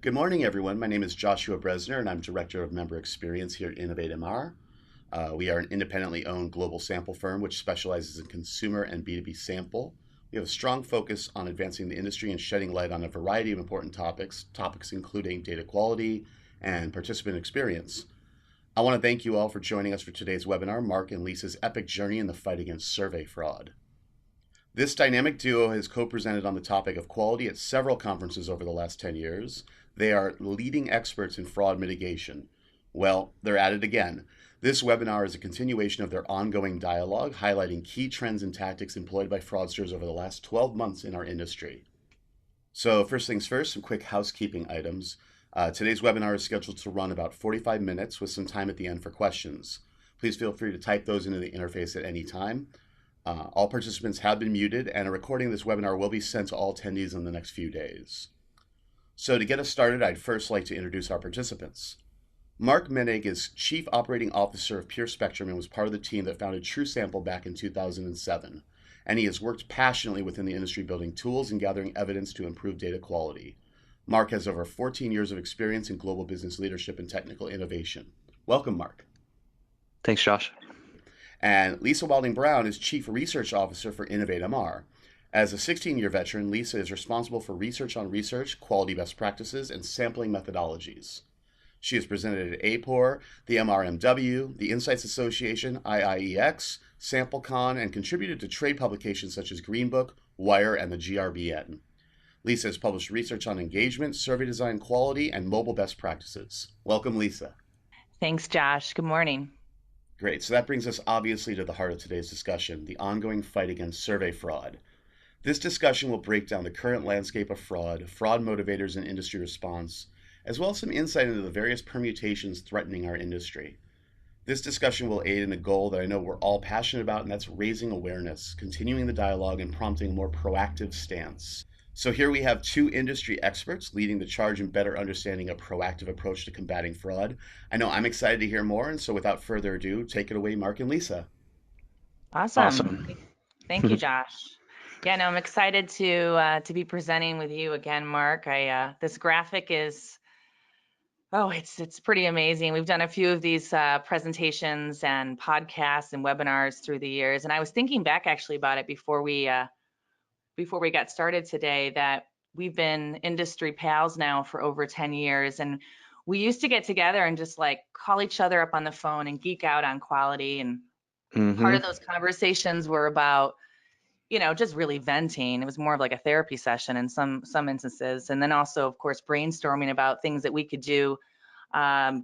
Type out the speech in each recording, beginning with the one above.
Good morning, everyone. My name is Joshua Bresner, and I'm Director of Member Experience here at Innovate-MR. We are an independently owned global sample firm which specializes in consumer and B2B sample. We have a strong focus on advancing the industry and shedding light on a variety of important topics including data quality and participant experience. I want to thank you all for joining us for today's webinar, Mark and Lisa's epic journey in the fight against survey fraud. This dynamic duo has co-presented on the topic of quality at several conferences over the last 10 years. They are leading experts in fraud mitigation. Well, they're at it again. This webinar is a continuation of their ongoing dialogue, highlighting key trends and tactics employed by fraudsters over the last 12 months in our industry. So first things first, some quick housekeeping items. Today's webinar is scheduled to run about 45 minutes with some time at the end for questions. Please feel free to type those into the interface at any time. All participants have been muted, and a recording of this webinar will be sent to all attendees in the next few days. So to get us started, I'd first like to introduce our participants. Mark Menig is Chief Operating Officer of Pure Spectrum and was part of the team that founded TrueSample back in 2007. And he has worked passionately within the industry building tools and gathering evidence to improve data quality. Mark has over 14 years of experience in global business leadership and technical innovation. Welcome, Mark. Thanks, Josh. And Lisa Wilding-Brown is Chief Research Officer for Innovate-MR. As a 16-year veteran, Lisa is responsible for research on research, quality best practices, and sampling methodologies. She has presented at APOR, the MRMW, the Insights Association, IIEX, SampleCon, and contributed to trade publications such as Greenbook, Wire, and the GRBN. Lisa has published research on engagement, survey design quality, and mobile best practices. Welcome, Lisa. Thanks, Josh. Good morning. Great. So that brings us obviously to the heart of today's discussion, the ongoing fight against survey fraud. This discussion will break down the current landscape of fraud, fraud motivators and industry response, as well as some insight into the various permutations threatening our industry. This discussion will aid in a goal that I know we're all passionate about, and that's raising awareness, continuing the dialogue, and prompting a more proactive stance. So here we have two industry experts leading the charge in better understanding a proactive approach to combating fraud. I know I'm excited to hear more, and so without further ado, take it away, Mark and Lisa. Awesome. Thank you, Josh. Yeah, no, I'm excited to be presenting with you again, Mark. This graphic is, it's pretty amazing. We've done a few of these presentations and podcasts and webinars through the years, and I was thinking back actually about it before we got started today, that we've been industry pals now for over 10 years, and we used to get together and just like call each other up on the phone and geek out on quality, and part of those conversations were about just really venting. It was more of like a therapy session in some instances. And then also, of course, brainstorming about things that we could do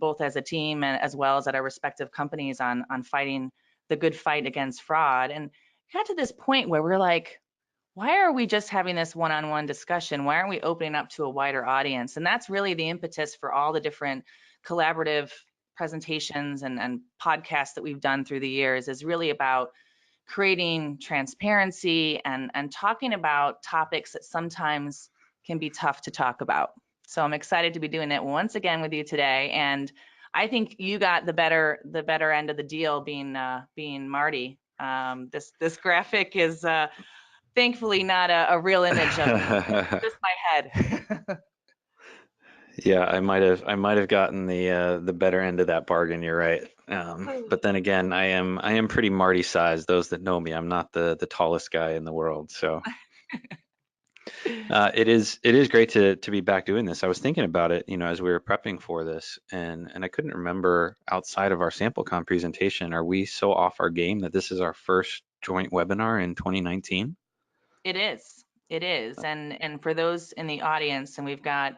both as a team and as well as at our respective companies on fighting the good fight against fraud. And got to this point where we're like, why are we just having this one-on-one discussion? Why aren't we opening up to a wider audience? And that's really the impetus for all the different collaborative presentations and podcasts that we've done through the years, is really about creating transparency and talking about topics that sometimes can be tough to talk about. So I'm excited to be doing it once again with you today. And I think you got the better end of the deal, being Marty. This graphic is thankfully not a real image of me, just my head. Yeah, I might have gotten the better end of that bargain. You're right. But then again, I am pretty Marty sized. Those that know me, I'm not the tallest guy in the world. So it is great to be back doing this. I was thinking about it, as we were prepping for this, and I couldn't remember, outside of our SampleCon presentation, are we so off our game that this is our first joint webinar in 2019? It is. And for those in the audience, and we've got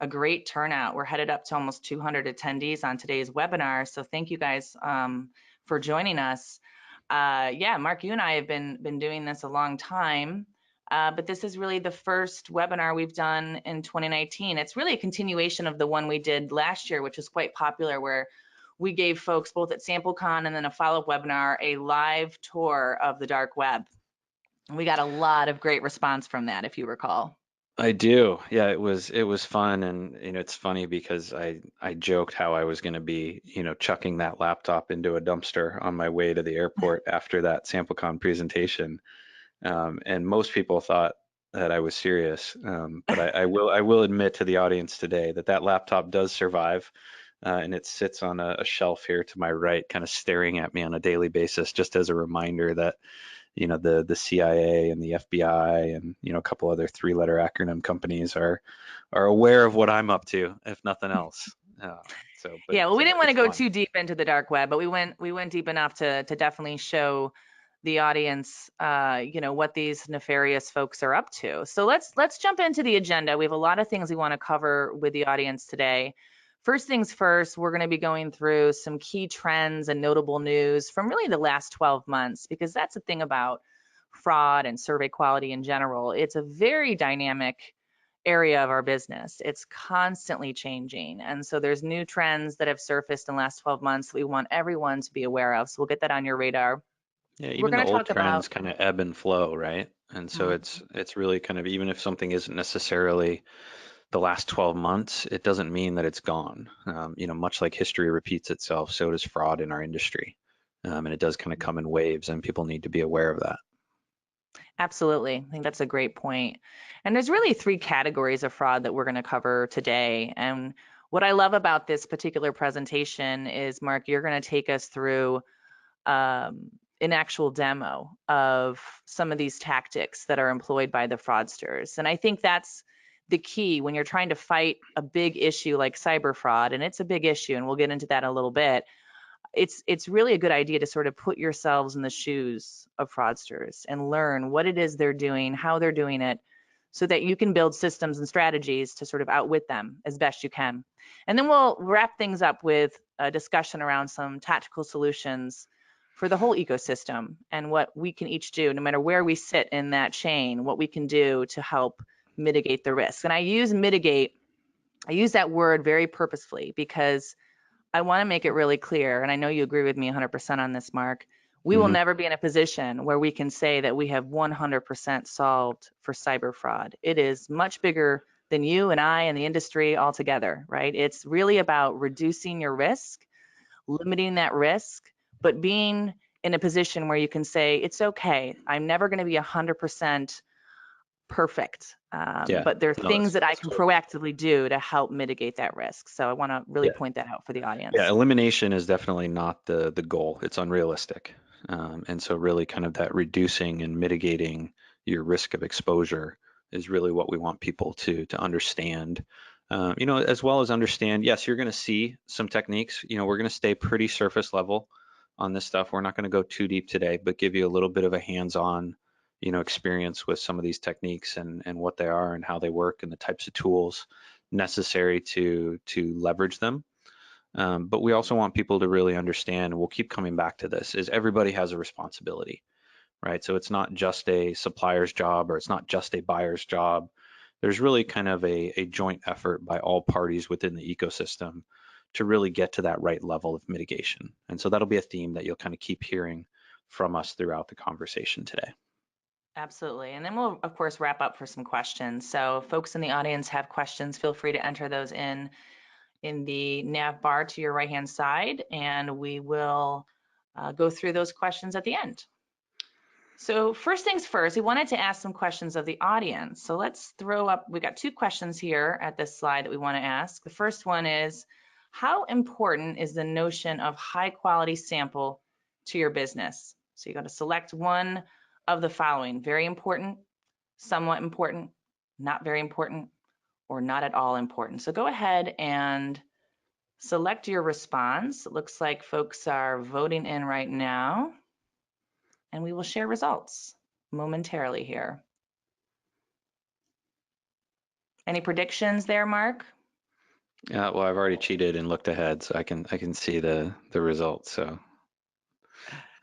a great turnout. We're headed up to almost 200 attendees on today's webinar. So thank you guys for joining us. Mark, you and I have been doing this a long time, but this is really the first webinar we've done in 2019. It's really a continuation of the one we did last year, which was quite popular, where we gave folks both at SampleCon and then a follow-up webinar a live tour of the dark web. We got a lot of great response from that, if you recall. I do. Yeah, it was fun, and it's funny because I joked how I was going to be, chucking that laptop into a dumpster on my way to the airport after that SampleCon presentation. And most people thought that I was serious. But I will admit to the audience today that that laptop does survive, and it sits on a shelf here to my right, kind of staring at me on a daily basis, just as a reminder that the CIA and the FBI and a couple other three-letter acronym companies are aware of what I'm up to, if nothing else. But Yeah, well, we didn't want to it's go fun. too deep into the dark web, but we went deep enough to definitely show the audience, what these nefarious folks are up to. So let's jump into the agenda. We have a lot of things we want to cover with the audience today. First things first, we're going to be going through some key trends and notable news from really the last 12 months, because that's the thing about fraud and survey quality in general. It's a very dynamic area of our business. It's constantly changing. And so there's new trends that have surfaced in the last 12 months that we want everyone to be aware of. So we'll get that on your radar. Yeah, We're even the going to old talk about, trends kind of ebb and flow, right? And so it's really kind of, even if something isn't necessarily the last 12 months, it doesn't mean that it's gone. Much like history repeats itself, so does fraud in our industry. And it does kind of come in waves, and people need to be aware of that. absolutely. I think that's a great point. And there's really three categories of fraud that we're going to cover today. And what I love about this particular presentation is, Mark, you're going to take us through an actual demo of some of these tactics that are employed by the fraudsters. And I think that's the key when you're trying to fight a big issue like cyber fraud, and it's a big issue, and we'll get into that in a little bit. It's really a good idea to sort of put yourselves in the shoes of fraudsters and learn what it is they're doing, how they're doing it, so that you can build systems and strategies to sort of outwit them as best you can. And then we'll wrap things up with a discussion around some tactical solutions for the whole ecosystem and what we can each do, no matter where we sit in that chain, what we can do to help mitigate the risk. And I use that word very purposefully because I want to make it really clear, and I know you agree with me 100% on this, Mark. We will never be in a position where we can say that we have 100% solved for cyber fraud. It is much bigger than you and I and the industry altogether, right? It's really about reducing your risk, limiting that risk, but being in a position where you can say, it's okay, I'm never going to be 100% perfect, but there are things that I can proactively do to help mitigate that risk. So I want to really point that out for the audience. Yeah, elimination is definitely not the goal. It's unrealistic. And so really kind of that reducing and mitigating your risk of exposure is really what we want people to understand. As well as understand, yes, you're going to see some techniques. We're going to stay pretty surface level on this stuff. We're not going to go too deep today, but give you a little bit of a hands-on experience with some of these techniques and what they are and how they work and the types of tools necessary to leverage them. But we also want people to really understand, and we'll keep coming back to this, is everybody has a responsibility, right? So it's not just a supplier's job or it's not just a buyer's job. There's really kind of a joint effort by all parties within the ecosystem to really get to that right level of mitigation. And so that'll be a theme that you'll kind of keep hearing from us throughout the conversation today. Absolutely. And then we'll, of course, wrap up for some questions. So if folks in the audience have questions, feel free to enter those in the nav bar to your right-hand side, and we will go through those questions at the end. So first things first, we wanted to ask some questions of the audience. So let's throw up, we got two questions here at this slide that we want to ask. The first one is, how important is the notion of high quality sample to your business? So you're going to select one of the following: very important, somewhat important, not very important, or not at all important. So go ahead and select your response. It looks like folks are voting in right now, and we will share results momentarily here. Any predictions there, Mark? Well, I've already cheated and looked ahead, so I can see the results. So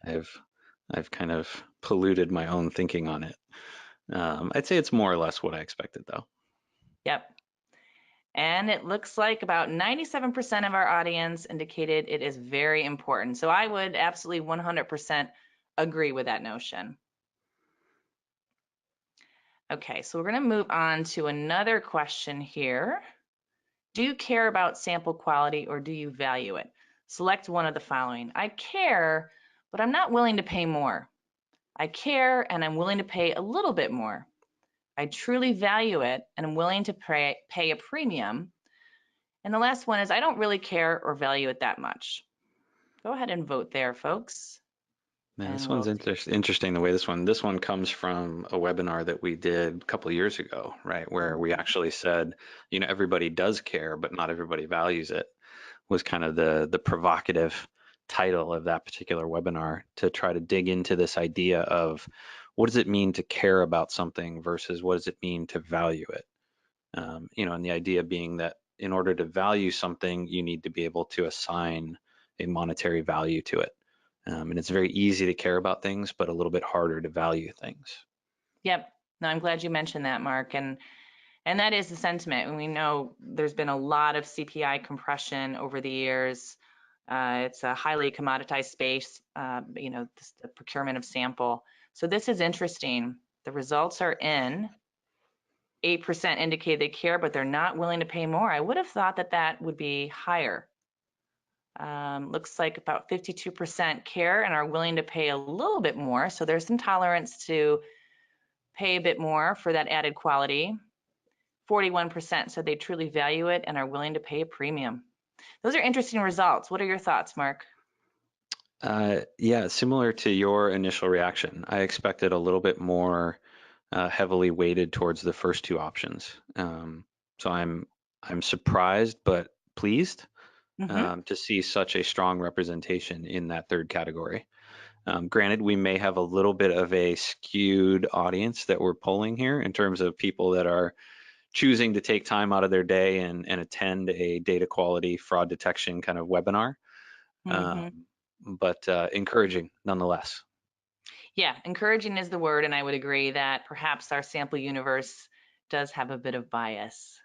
I've kind of polluted my own thinking on it. I'd say it's more or less what I expected, though. Yep. And it looks like about 97% of our audience indicated it is very important. So I would absolutely 100% agree with that notion. Okay, so we're going to move on to another question here. Do you care about sample quality or do you value it? Select one of the following. I care, but I'm not willing to pay more. I care and I'm willing to pay a little bit more. I truly value it and I'm willing to pay a premium. And the last one is I don't really care or value it that much. Go ahead and vote there, folks. Man, And this we'll one's see. interesting the way this one comes from a webinar that we did a couple of years ago, right? Where we actually said, everybody does care, but not everybody values it, was kind of the provocative title of that particular webinar, to try to dig into this idea of what does it mean to care about something versus what does it mean to value it? And the idea being that in order to value something, you need to be able to assign a monetary value to it. And it's very easy to care about things, but a little bit harder to value things. Yep. No, I'm glad you mentioned that, Mark. And that is the sentiment. And we know there's been a lot of CPI compression over the years. It's a highly commoditized space, the procurement of sample. So this is interesting. The results are in. 8% indicate they care, but they're not willing to pay more. I would have thought that that would be higher. Looks like about 52% care and are willing to pay a little bit more. So there's some tolerance to pay a bit more for that added quality. 41% said they truly value it and are willing to pay a premium. Those are interesting results. What are your thoughts, Mark? Yeah, similar to your initial reaction. I expected a little bit more heavily weighted towards the first two options. So I'm surprised but pleased to see such a strong representation in that third category. Granted, we may have a little bit of a skewed audience that we're polling here in terms of people that are choosing to take time out of their day and attend a data quality fraud detection kind of webinar, but encouraging nonetheless. Yeah, encouraging is the word, and I would agree that perhaps our sample universe does have a bit of bias.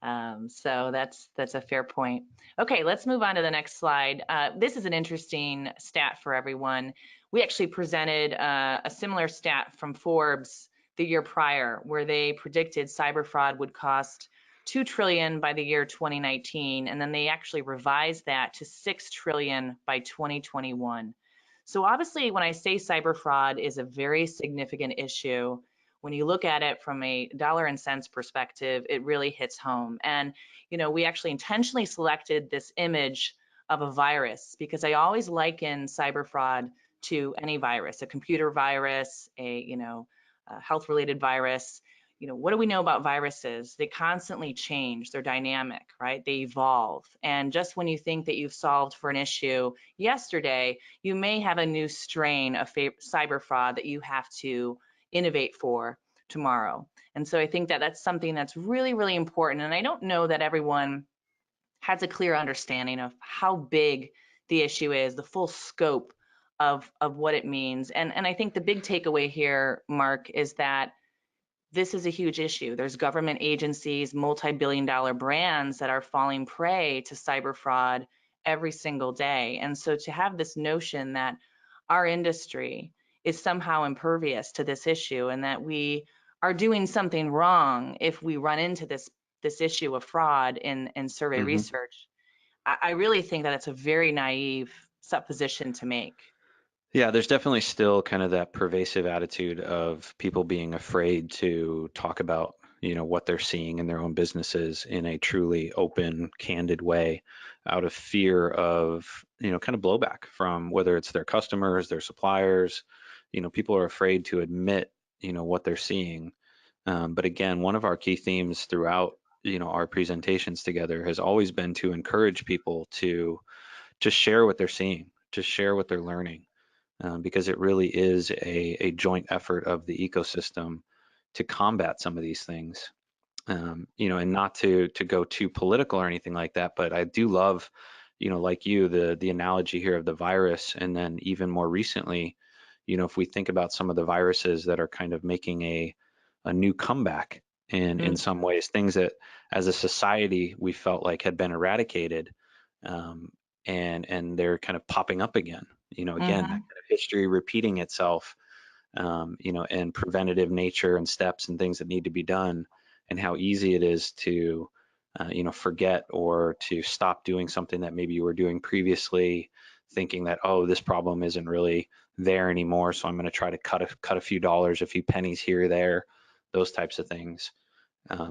So that's a fair point. Okay, let's move on to the next slide. This is an interesting stat for everyone. We actually presented a similar stat from Forbes the year prior, where they predicted cyber fraud would cost $2 trillion by the year 2019, and then they actually revised that to $6 trillion by 2021. So obviously, when I say cyber fraud is a very significant issue, when you look at it from a dollar and cents perspective, it really hits home. And, we actually intentionally selected this image of a virus because I always liken cyber fraud to any virus, a computer virus, a health-related virus. What do we know about viruses? They constantly change. They're dynamic, right? They evolve. And just when you think that you've solved for an issue yesterday, you may have a new strain of cyber fraud that you have to innovate for tomorrow. And so I think that that's something that's really, really important. And I don't know that everyone has a clear understanding of how big the issue is, the full scope of what it means. And I think the big takeaway here, Mark, is that this is a huge issue. There's government agencies, multi-billion-dollar brands that are falling prey to cyber fraud every single day. And so to have this notion that our industry is somehow impervious to this issue and that we are doing something wrong if we run into this issue of fraud in survey research, I really think that it's a very naive supposition to make. Yeah, there's definitely still kind of that pervasive attitude of people being afraid to talk about, what they're seeing in their own businesses in a truly open, candid way, out of fear of, kind of blowback from whether it's their customers, their suppliers. People are afraid to admit, what they're seeing. But again, one of our key themes throughout, our presentations together has always been to encourage people to just share what they're seeing, just share what they're learning. Because it really is a joint effort of the ecosystem to combat some of these things. And not to go too political or anything like that, but I do love, like you, the analogy here of the virus, and then even more recently, if we think about some of the viruses that are kind of making a new comeback in some ways, things that as a society we felt like had been eradicated, and they're kind of popping up again. Again, that kind of history repeating itself, and preventative nature and steps and things that need to be done, and how easy it is to, forget or to stop doing something that maybe you were doing previously, thinking that, oh, this problem isn't really there anymore, so I'm going to try to cut a few dollars, a few pennies here or there. those types of things.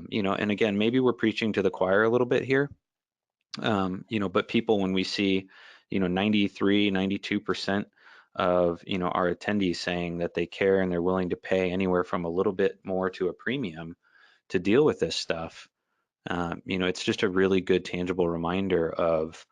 You know, and again, maybe we're preaching to the choir a little bit here, you know, but people, when we see, you know, 93, 92% of, you know, our attendees saying that they care and they're willing to pay anywhere from a little bit more to a premium to deal with this stuff, you know, it's just a really good tangible reminder of,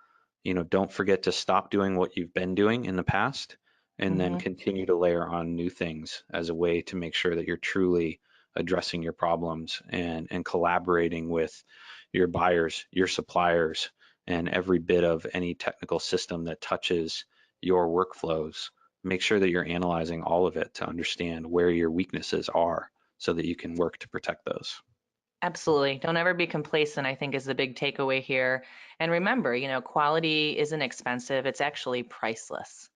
you know, don't forget to stop doing what you've been doing in the past and then continue to layer on new things as a way to make sure that you're truly addressing your problems and collaborating with your buyers, your suppliers, and every bit of any technical system that touches your workflows. Make sure that you're analyzing all of it to understand where your weaknesses are so that you can work to protect those. Absolutely. Don't ever be complacent, I think, is the big takeaway here. And remember, you know, quality isn't expensive, it's actually priceless.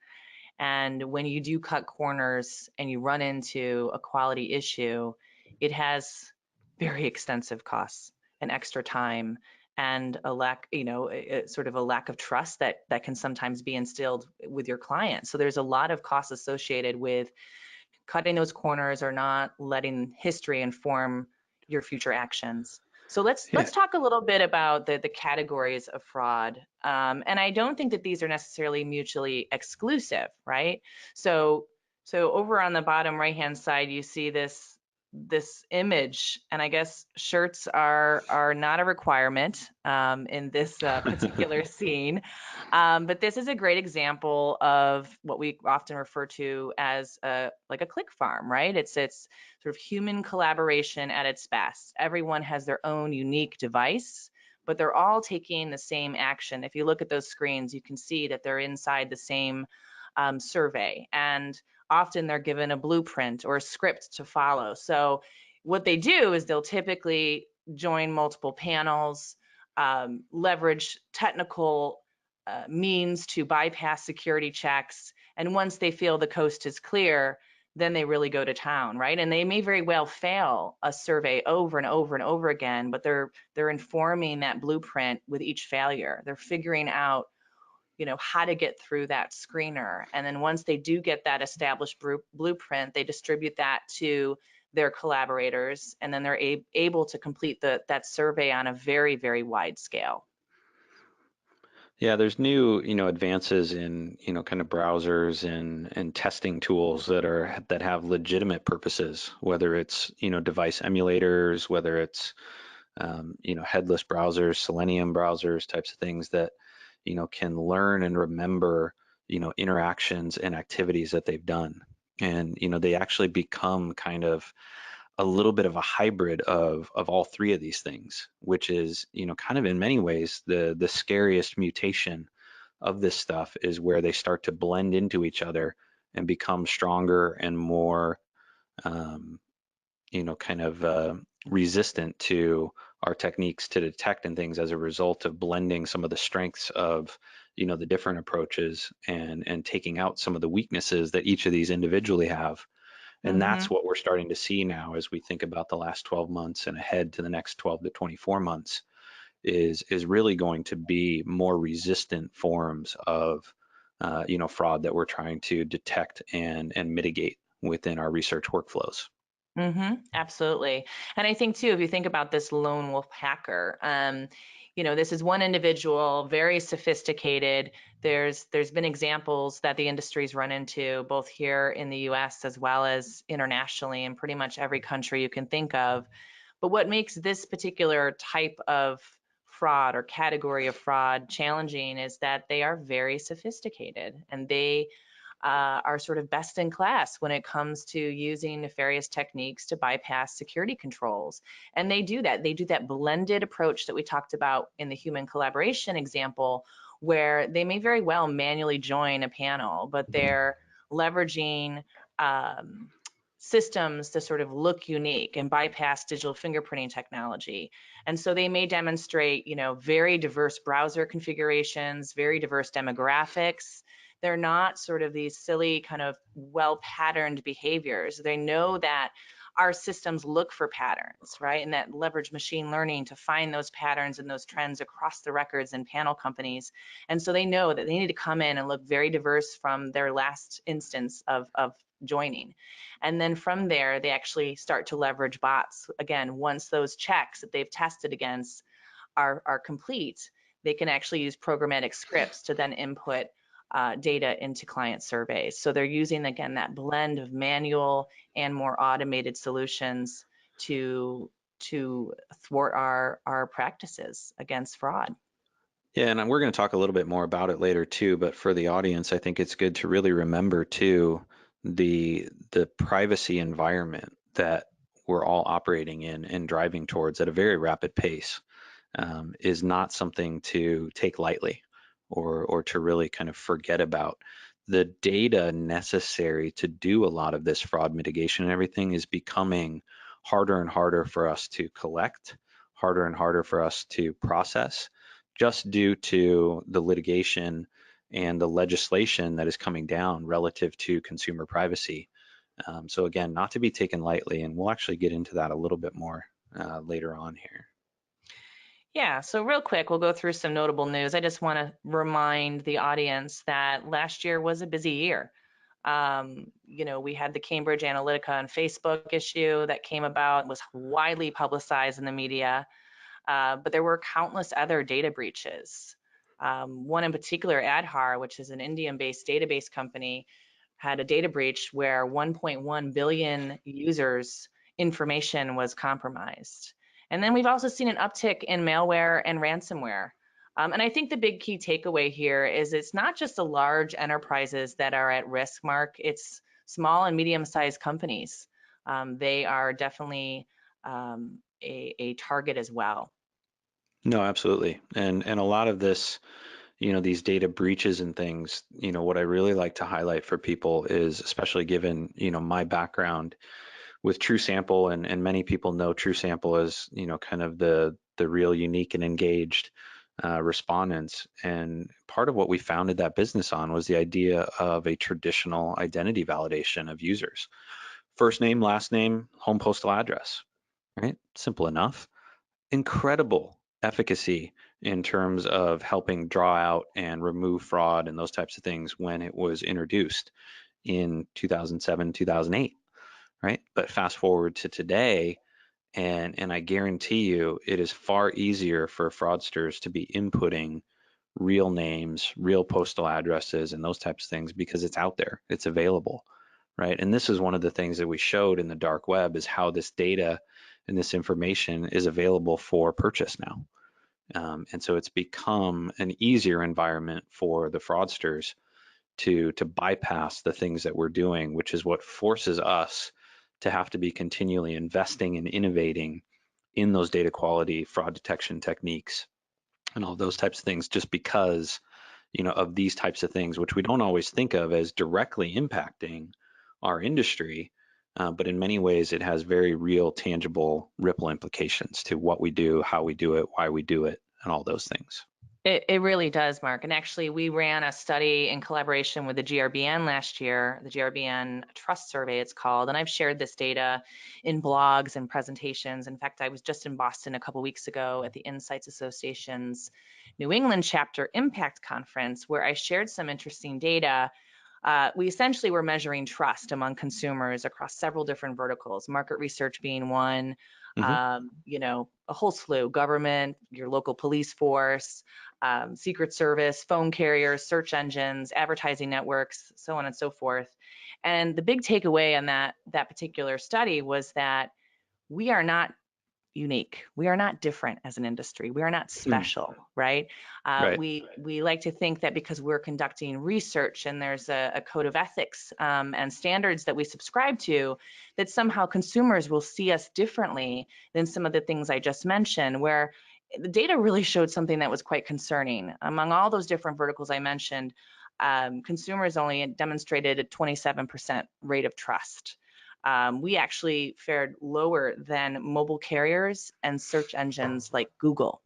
And when you do cut corners and you run into a quality issue, it has very extensive costs and extra time and a lack, you know, sort of a lack of trust that can sometimes be instilled with your client. So there's a lot of costs associated with cutting those corners or not letting history inform your future actions. So let's talk a little bit about the categories of fraud. And I don't think that these are necessarily mutually exclusive, right? So over on the bottom right-hand side, you see this image, and I guess shirts are not a requirement in this particular scene. But this is a great example of what we often refer to as like a click farm, right? It's sort of human collaboration at its best. Everyone has their own unique device, but they're all taking the same action. If you look at those screens, you can see that they're inside the same survey, and often they're given a blueprint or a script to follow. So what they do is they'll typically join multiple panels, leverage technical means to bypass security checks. And once they feel the coast is clear, then they really go to town, right? And they may very well fail a survey over and over and over again, but they're informing that blueprint with each failure. They're figuring out, you know, how to get through that screener. And then once they do get that established blueprint, they distribute that to their collaborators, and then they're able to complete that survey on a very, very wide scale. Yeah, there's new, you know, advances in, you know, kind of browsers and testing tools that have legitimate purposes, whether it's, you know, device emulators, whether it's, you know, headless browsers, Selenium browsers, types of things that, you know, can learn and remember, you know, interactions and activities that they've done. And, you know, they actually become kind of a little bit of a hybrid of all three of these things, which is, you know, kind of in many ways the scariest mutation of this stuff is where they start to blend into each other and become stronger and more, you know, kind of resistant to our techniques to detect and things as a result of blending some of the strengths of, you know, the different approaches and taking out some of the weaknesses that each of these individually have. And that's what we're starting to see now as we think about the last 12 months and ahead to the next 12 to 24 months is really going to be more resistant forms of, you know, fraud that we're trying to detect and mitigate within our research workflows. Absolutely. And I think too, if you think about this lone wolf hacker, you know, this is one individual, very sophisticated. There's been examples that the industry's run into both here in the US as well as internationally in pretty much every country you can think of. But what makes this particular type of fraud or category of fraud challenging is that they are very sophisticated, and they are sort of best in class when it comes to using nefarious techniques to bypass security controls. And they do that. They do that blended approach that we talked about in the human collaboration example, where they may very well manually join a panel, but they're leveraging systems to sort of look unique and bypass digital fingerprinting technology. And so they may demonstrate, you know, very diverse browser configurations, very diverse demographics. They're not sort of these silly kind of well-patterned behaviors. They know that our systems look for patterns, right? And that leverage machine learning to find those patterns and those trends across the records and panel companies. And so they know that they need to come in and look very diverse from their last instance of joining. And then from there, they actually start to leverage bots. Again, once those checks that they've tested against are complete, they can actually use programmatic scripts to then input data into client surveys. So they're using, again, that blend of manual and more automated solutions to thwart our practices against fraud. Yeah, and we're going to talk a little bit more about it later too, but for the audience, I think it's good to really remember too the privacy environment that we're all operating in and driving towards at a very rapid pace is not something to take lightly or to really kind of forget about. The data necessary to do a lot of this fraud mitigation and everything is becoming harder and harder for us to collect, harder and harder for us to process, just due to the litigation and the legislation that is coming down relative to consumer privacy. So again, not to be taken lightly, and we'll actually get into that a little bit more later on here. Yeah, so real quick, we'll go through some notable news. I just want to remind the audience that last year was a busy year. You know, we had the Cambridge Analytica and Facebook issue that came about, was widely publicized in the media, but there were countless other data breaches. One in particular, Aadhaar, which is an Indian-based database company, had a data breach where 1.1 billion users' information was compromised. And then we've also seen an uptick in malware and ransomware. And I think the big key takeaway here is it's not just the large enterprises that are at risk, Mark, it's small and medium-sized companies. They are definitely a target as well. No, absolutely. And a lot of this, you know, these data breaches and things, you know, what I really like to highlight for people is, especially given, you know, my background with TrueSample, and many people know TrueSample as, you know, kind of the real unique and engaged respondents. And part of what we founded that business on was the idea of a traditional identity validation of users. First name, last name, home postal address, right? Simple enough. Incredible efficacy in terms of helping draw out and remove fraud and those types of things when it was introduced in 2007, 2008, right? But fast forward to today, and I guarantee you it is far easier for fraudsters to be inputting real names, real postal addresses, and those types of things because it's out there, it's available, right? And this is one of the things that we showed in the dark web is how this data and this information is available for purchase now. And so it's become an easier environment for the fraudsters to bypass the things that we're doing, which is what forces us to have to be continually investing and innovating in those data quality, fraud detection techniques, and all those types of things, just because, you know, of these types of things, which we don't always think of as directly impacting our industry, but in many ways it has very real, tangible ripple implications to what we do, how we do it, why we do it, and all those things. It really does, Mark. And actually, we ran a study in collaboration with the GRBN last year, the GRBN Trust Survey it's called, and I've shared this data in blogs and presentations. In fact, I was just in Boston a couple weeks ago at the Insights Association's New England Chapter Impact Conference, where I shared some interesting data. We essentially were measuring trust among consumers across several different verticals, market research being one, you know, a whole slew, government, your local police force, Secret Service, phone carriers, search engines, advertising networks, so on and so forth. And the big takeaway on that particular study was that we are not unique. We are not different as an industry. We are not special, right? Right. We like to think that because we're conducting research and there's a code of ethics and standards that we subscribe to, that somehow consumers will see us differently than some of the things I just mentioned, where the data really showed something that was quite concerning. Among all those different verticals I mentioned, consumers only demonstrated a 27% rate of trust. We actually fared lower than mobile carriers and search engines like Google.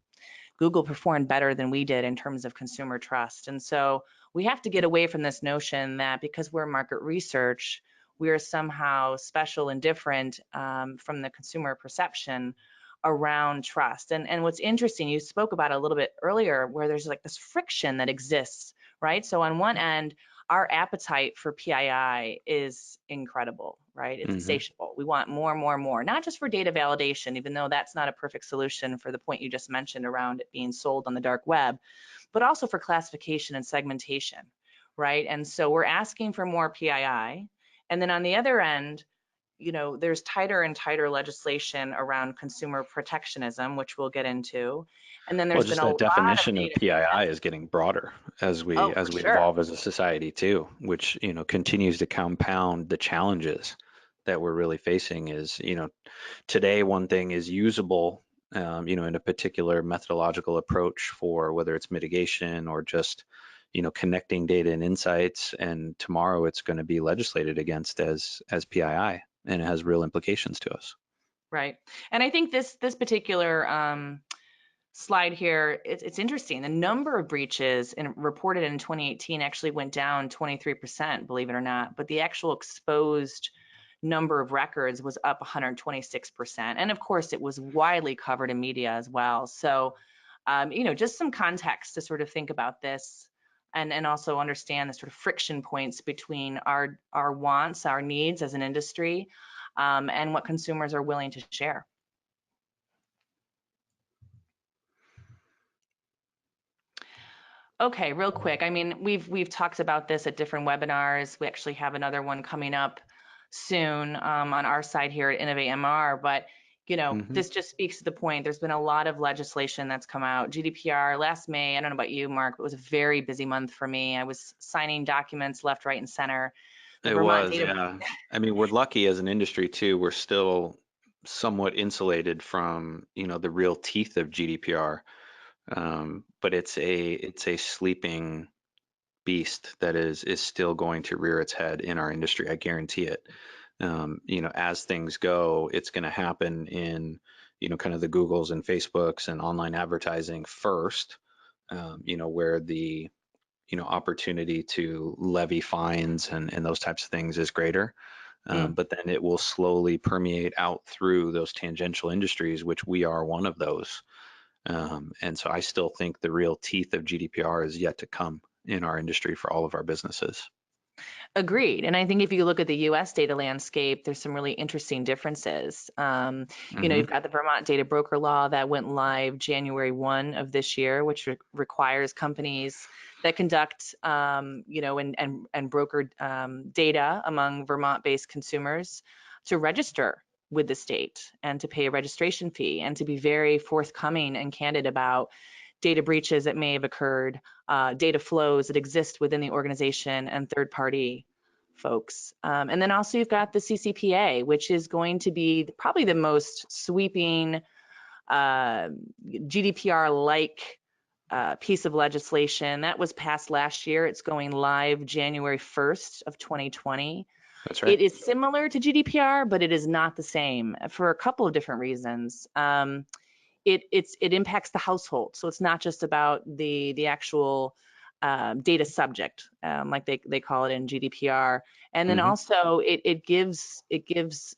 Google performed better than we did in terms of consumer trust. And so we have to get away from this notion that because we're market research, we are somehow special and different from the consumer perception around trust. And what's interesting, you spoke about it a little bit earlier, where there's like this friction that exists, right? So on one end, our appetite for PII is incredible, right? It's insatiable. We want more and more and more, not just for data validation, even though that's not a perfect solution for the point you just mentioned around it being sold on the dark web, but also for classification and segmentation, right? And so we're asking for more PII. And then on the other end, you know, there's tighter and tighter legislation around consumer protectionism, which we'll get into. And then there's been a Well, just that lot of definition of data. PII is getting broader as we Oh, for sure. evolve as a society too, which, you know, continues to compound the challenges that we're really facing. Is, you know, today one thing is usable, you know, in a particular methodological approach for whether it's mitigation or just, you know, connecting data and insights, and tomorrow it's going to be legislated against as PII, and it has real implications to us. Right. And I think this particular slide here, it's interesting. The number of breaches reported in 2018 actually went down 23%, believe it or not, but the actual exposed number of records was up 126%. And of course, it was widely covered in media as well. So, you know, just some context to sort of think about this and also understand the sort of friction points between our wants, our needs as an industry, and what consumers are willing to share. Okay, real quick. I mean, we've talked about this at different webinars. We actually have another one coming up soon on our side here at Innovate MR. But you know, this just speaks to the point. There's been a lot of legislation that's come out. GDPR last May. I don't know about you, Mark, but it was a very busy month for me. I was signing documents left, right, and center. It was, yeah. I mean, we're lucky as an industry too. We're still somewhat insulated from, you know, the real teeth of GDPR. But it's a sleeping beast that is still going to rear its head in our industry. I guarantee it. You know, as things go, it's going to happen in, you know, kind of the Googles and Facebooks and online advertising first. You know, where the, you know, opportunity to levy fines and those types of things is greater. But then it will slowly permeate out through those tangential industries, which we are one of those. And so I still think the real teeth of GDPR is yet to come in our industry for all of our businesses. Agreed. And I think if you look at the US data landscape, there's some really interesting differences. You know, you've got the Vermont data broker law that went live January 1 of this year, which requires companies that conduct, you know, and broker data among Vermont-based consumers to register with the state and to pay a registration fee and to be very forthcoming and candid about data breaches that may have occurred, data flows that exist within the organization and third-party folks. And then also you've got the CCPA, which is going to be probably the most sweeping GDPR-like piece of legislation that was passed last year. It's going live January 1st of 2020. That's right. It is similar to GDPR, but it is not the same for a couple of different reasons. It impacts the household, so it's not just about the actual data subject, like they call it in GDPR, and then also it gives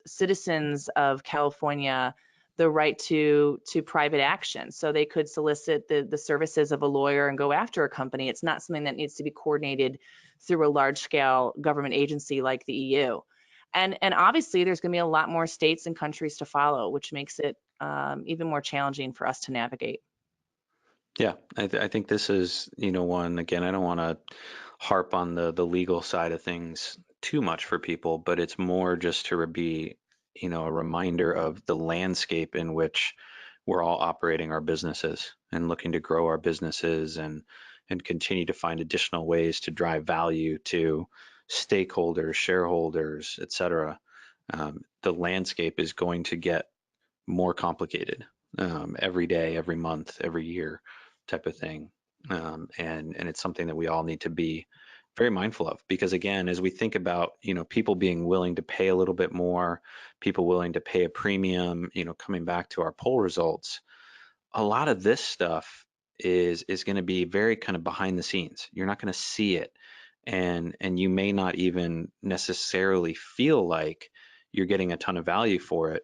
citizens of California the right to private action. So they could solicit the services of a lawyer and go after a company. It's not something that needs to be coordinated through a large-scale government agency like the EU. And obviously, there's going to be a lot more states and countries to follow, which makes it even more challenging for us to navigate. Yeah, I think this is, you know, one, again, I don't want to harp on the legal side of things too much for people, but it's more just to be, you know, a reminder of the landscape in which we're all operating our businesses and looking to grow our businesses and continue to find additional ways to drive value to stakeholders, shareholders, et cetera. The landscape is going to get more complicated every day, every month, every year type of thing. And it's something that we all need to be very mindful of, because again, as we think about, you know, people being willing to pay a little bit more, people willing to pay a premium, you know, coming back to our poll results, a lot of this stuff is going to be very kind of behind the scenes. You're not going to see it and you may not even necessarily feel like you're getting a ton of value for it,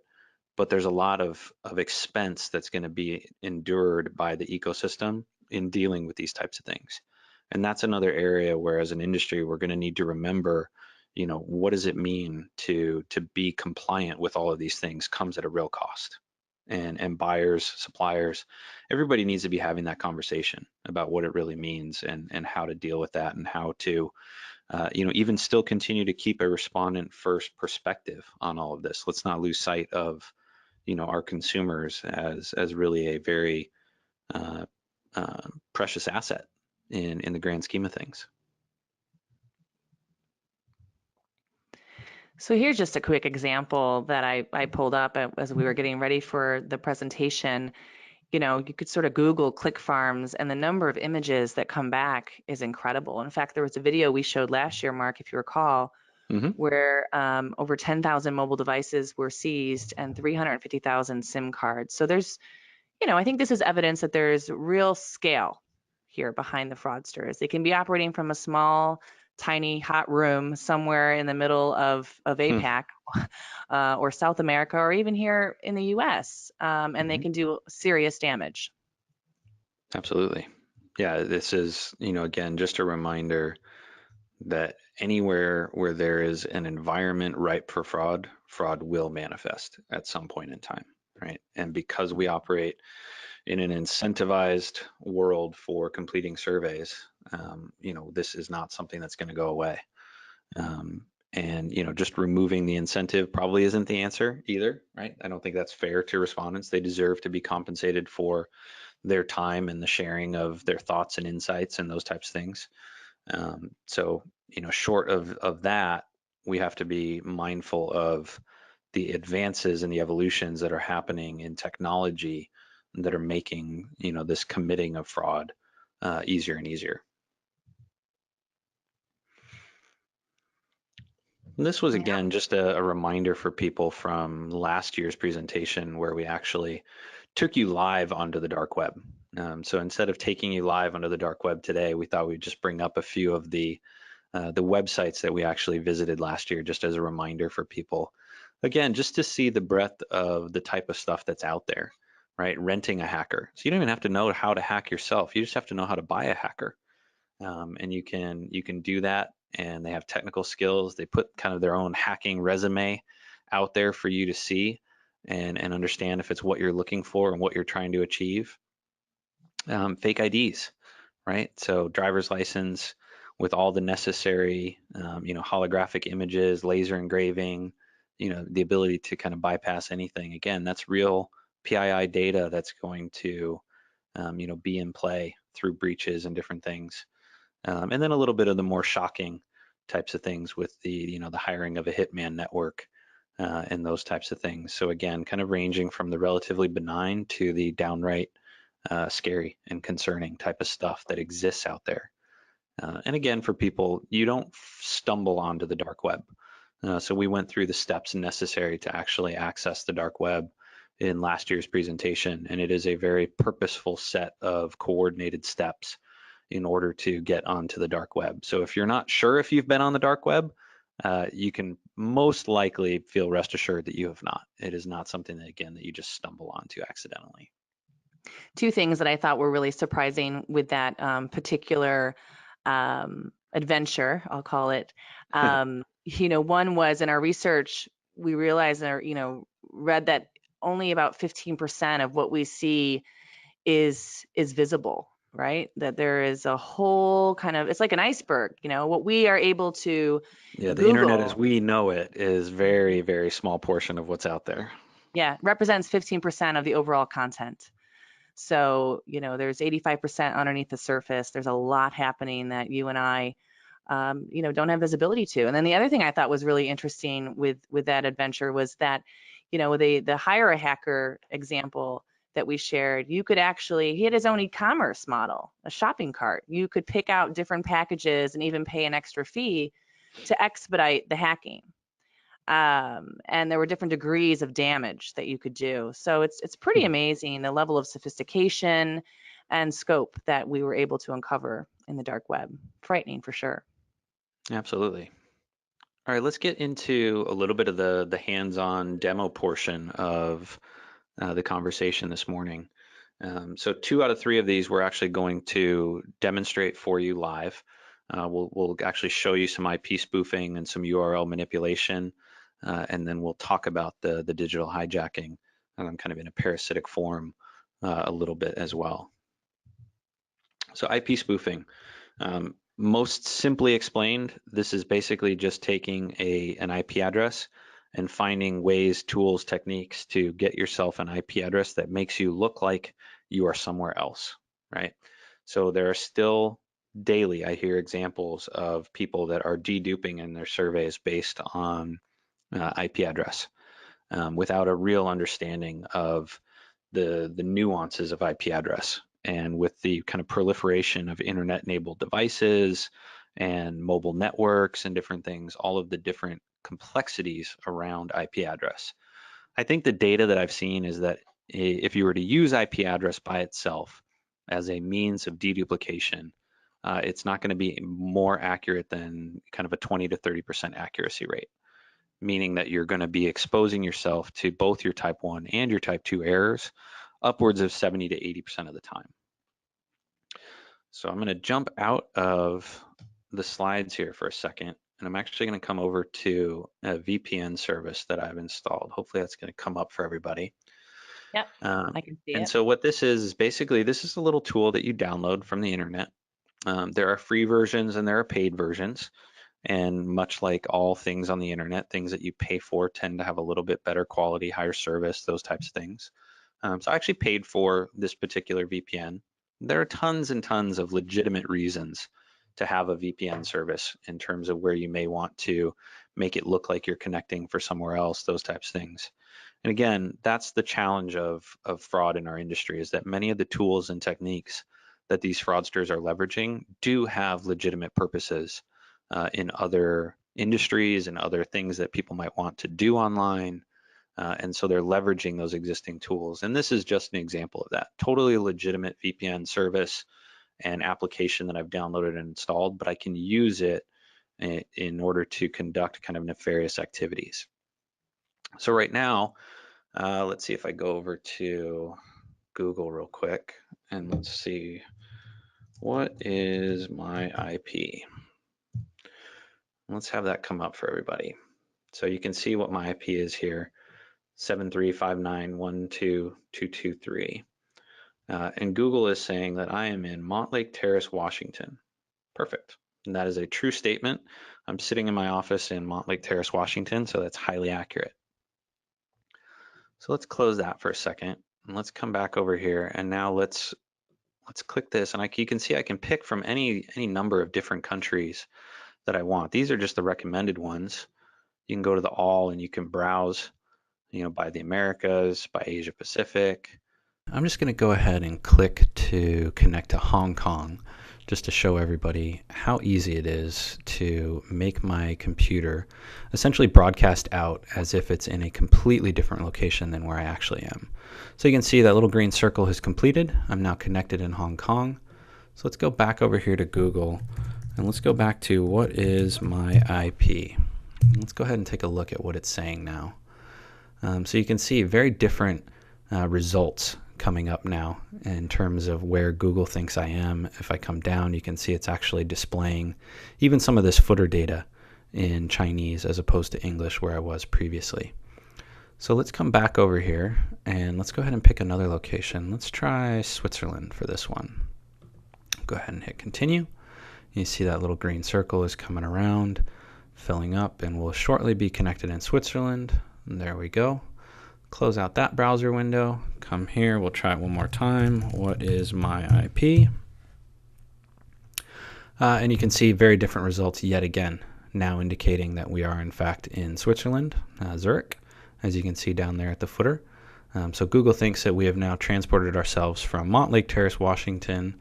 but there's a lot of expense that's going to be endured by the ecosystem in dealing with these types of things. And that's another area where, as an industry, we're going to need to remember, what does it mean to be compliant with all of these things comes at a real cost. And buyers, suppliers, everybody needs to be having that conversation about what it really means and how to deal with that, and how to even still continue to keep a respondent first perspective on all of this. Let's not lose sight of our consumers as really a very precious asset in the grand scheme of things. So here's just a quick example that I pulled up as we were getting ready for the presentation. You could sort of Google click farms, and the number of images that come back is incredible. In fact, there was a video we showed last year, Mark, if you recall, where over 10,000 mobile devices were seized and 350,000 SIM cards. So there's, I think this is evidence that there's real scale here behind the fraudsters. They can be operating from a small, tiny, hot room somewhere in the middle of APAC or South America, or even here in the US, and they can do serious damage. Absolutely. Yeah, this is, again, just a reminder that anywhere where there is an environment ripe for fraud, fraud will manifest at some point in time, right? And because we operate in an incentivized world for completing surveys, this is not something that's going to go away. And just removing the incentive probably isn't the answer either, right? I don't think that's fair to respondents. They deserve to be compensated for their time and the sharing of their thoughts and insights and those types of things. So, short of that, we have to be mindful of the advances and the evolutions that are happening in technology that are making, this committing of fraud easier and easier. And this was, again, just a reminder for people from last year's presentation, where we actually took you live onto the dark web. So instead of taking you live onto the dark web today, we thought we'd just bring up a few of the websites that we actually visited last year, just as a reminder for people, again, just to see the breadth of the type of stuff that's out there, right? Renting a hacker. So you don't even have to know how to hack yourself. You just have to know how to buy a hacker. And you can do that, and they have technical skills. They put kind of their own hacking resume out there for you to see and understand if it's what you're looking for and what you're trying to achieve. Fake IDs, right? So driver's license with all the necessary, holographic images, laser engraving, the ability to kind of bypass anything. Again, that's real PII data that's going to, be in play through breaches and different things. And then a little bit of the more shocking types of things with the hiring of a hitman network and those types of things. So again, kind of ranging from the relatively benign to the downright scary and concerning type of stuff that exists out there. And again, for people, you don't stumble onto the dark web. So we went through the steps necessary to actually access the dark web in last year's presentation, and it is a very purposeful set of coordinated steps in order to get onto the dark web. So if you're not sure if you've been on the dark web, you can most likely feel rest assured that you have not. It is not something that, again, that you just stumble onto accidentally. Two things that I thought were really surprising with that particular adventure, I'll call it. One was, in our research, we realized, or read that only about 15% of what we see is visible, right? That there is a whole kind of, it's like an iceberg, what we are able to the Google, internet as we know it is very, very small portion of what's out there. Yeah, represents 15% of the overall content. So, there's 85% underneath the surface. There's a lot happening that you and I, don't have visibility to. And then the other thing I thought was really interesting with that adventure was that, the hire a hacker example that we shared, he had his own e-commerce model, a shopping cart. You could pick out different packages and even pay an extra fee to expedite the hacking. And there were different degrees of damage that you could do. So it's pretty amazing, the level of sophistication and scope that we were able to uncover in the dark web. Frightening for sure. Absolutely. All right, let's get into a little bit of the hands-on demo portion of the conversation this morning. So 2 out of 3 of these we're actually going to demonstrate for you live. We'll actually show you some IP spoofing and some URL manipulation, and then we'll talk about the digital hijacking, kind of in a parasitic form a little bit as well. So IP spoofing. Most simply explained, this is basically just taking an IP address and finding ways, tools, techniques to get yourself an IP address that makes you look like you are somewhere else, right? So there are still daily, I hear examples of people that are deduping in their surveys based on IP address without a real understanding of the nuances of IP address. And with the kind of proliferation of internet-enabled devices and mobile networks and different things, all of the different complexities around IP address. I think the data that I've seen is that if you were to use IP address by itself as a means of deduplication, it's not going to be more accurate than kind of a 20 to 30% accuracy rate, meaning that you're going to be exposing yourself to both your type 1 and your type 2 errors upwards of 70 to 80% of the time. So I'm going to jump out of the slides here for a second, and I'm actually going to come over to a VPN service that I've installed. Hopefully that's going to come up for everybody. Yep, I can see and it. so what this is basically, this is a little tool that you download from the internet. There are free versions and there are paid versions. And much like all things on the internet, things that you pay for tend to have a little bit better quality, higher service, those types of things. So I actually paid for this particular VPN. There are tons and tons of legitimate reasons to have a VPN service in terms of where you may want to make it look like you're connecting for somewhere else, those types of things. And again, that's the challenge of fraud in our industry, is that many of the tools and techniques that these fraudsters are leveraging do have legitimate purposes in other industries and other things that people might want to do online. And so they're leveraging those existing tools. And this is just an example of that. Totally legitimate VPN service and application that I've downloaded and installed, but I can use it in order to conduct kind of nefarious activities. So right now, let's see if I go over to Google real quick and let's see, what is my IP? Let's have that come up for everybody. So you can see what my IP is here, 735912223. And Google is saying that I am in Montlake Terrace, Washington. Perfect. And that is a true statement. I'm sitting in my office in Montlake Terrace, Washington, so that's highly accurate. So let's close that for a second and let's come back over here, and now let's click this, and you can see I can pick from any number of different countries that I want. These are just the recommended ones. You can go to the all and you can browse, by the Americas, by Asia Pacific. I'm just going to go ahead and click to connect to Hong Kong, just to show everybody how easy it is to make my computer essentially broadcast out as if it's in a completely different location than where I actually am. So you can see that little green circle has completed. I'm now connected in Hong Kong. So let's go back over here to Google and let's go back to what is my IP. Let's go ahead and take a look at what it's saying now. So you can see very different results coming up now in terms of where Google thinks I am. If I come down, you can see it's actually displaying even some of this footer data in Chinese as opposed to English where I was previously. So let's come back over here and let's go ahead and pick another location. Let's try Switzerland for this one. Go ahead and hit continue. You see that little green circle is coming around, filling up, and we'll shortly be connected in Switzerland. And there we go. Close out that browser window. Come here. We'll try it one more time. What is my IP? And you can see very different results yet again, now indicating that we are in fact in Switzerland, Zurich, as you can see down there at the footer. So Google thinks that we have now transported ourselves from Montlake Terrace, Washington,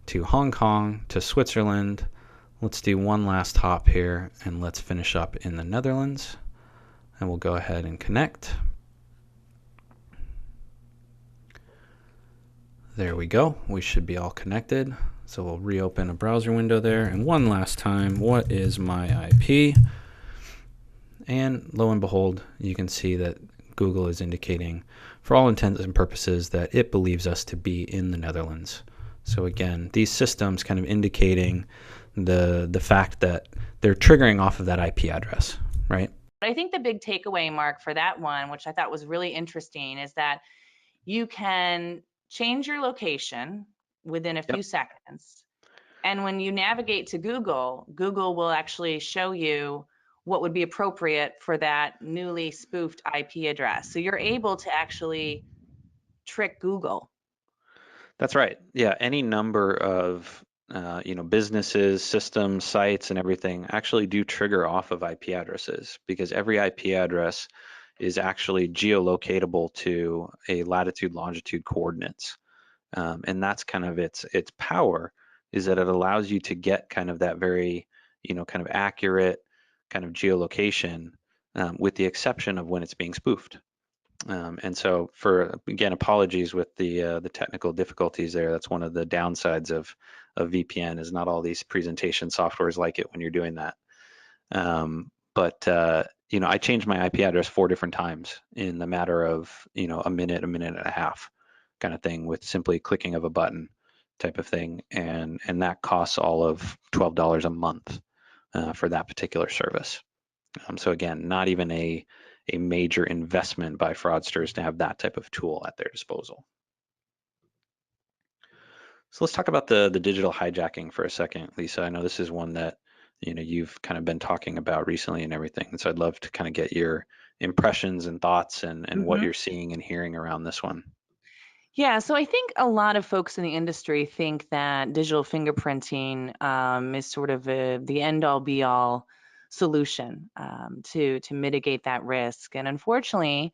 to Hong Kong, to Switzerland. Let's do one last hop here and let's finish up in the Netherlands. And we'll go ahead and connect. There we go. We should be all connected. So we'll reopen a browser window there. And one last time, what is my IP? And lo and behold, you can see that Google is indicating, for all intents and purposes, that it believes us to be in the Netherlands. So again, these systems kind of indicating the fact that they're triggering off of that IP address, right? I think the big takeaway, Mark, for that one, which I thought was really interesting, is that you can change your location within a few seconds. And when you navigate to Google, Google will actually show you what would be appropriate for that newly spoofed IP address. So you're able to actually trick Google. That's right. Yeah, any number of businesses, systems, sites, and everything actually do trigger off of IP addresses, because every IP address is actually geolocatable to a latitude, longitude coordinates. And that's kind of its power, is that it allows you to get kind of that very, kind of accurate kind of geolocation, with the exception of when it's being spoofed. And so, again, apologies with the technical difficulties there. That's one of the downsides of VPN, is not all these presentation softwares like it when you're doing that. But I changed my IP address 4 different times in the matter of a minute and a half, kind of thing, with simply clicking of a button type of thing, and that costs all of $12 a month for that particular service. So again, not even a major investment by fraudsters to have that type of tool at their disposal. So let's talk about the digital hijacking for a second, Lisa. I know this is one that you've kind of been talking about recently and everything. And so I'd love to kind of get your impressions and thoughts and what you're seeing and hearing around this one. Yeah, so I think a lot of folks in the industry think that digital fingerprinting is sort of the end-all be-all solution to mitigate that risk. And unfortunately,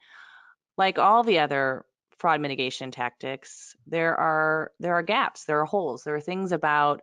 like all the other fraud mitigation tactics, there are gaps, there are holes, there are things about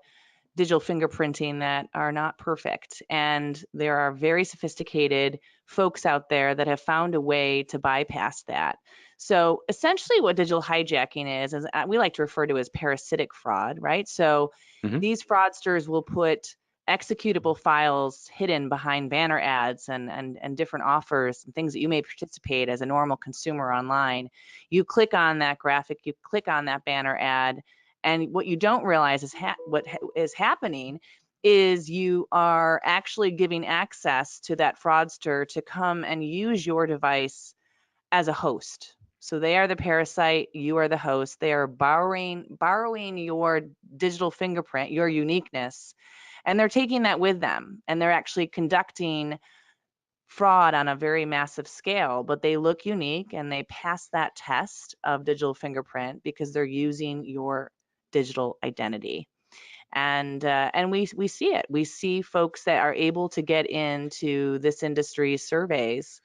digital fingerprinting that are not perfect. And there are very sophisticated folks out there that have found a way to bypass that. So essentially what digital hijacking is we like to refer to as parasitic fraud, right? So these fraudsters will put executable files hidden behind banner ads and different offers and things that you may participate as a normal consumer online. You click on that graphic, you click on that banner ad, and what you don't realize is what is happening is you are actually giving access to that fraudster to come and use your device as a host. So they are the parasite, you are the host. They are borrowing your digital fingerprint, your uniqueness, and they're taking that with them. And they're actually conducting fraud on a very massive scale, but they look unique and they pass that test of digital fingerprint because they're using your digital identity. And we see it. We see folks that are able to get into this industry's surveys.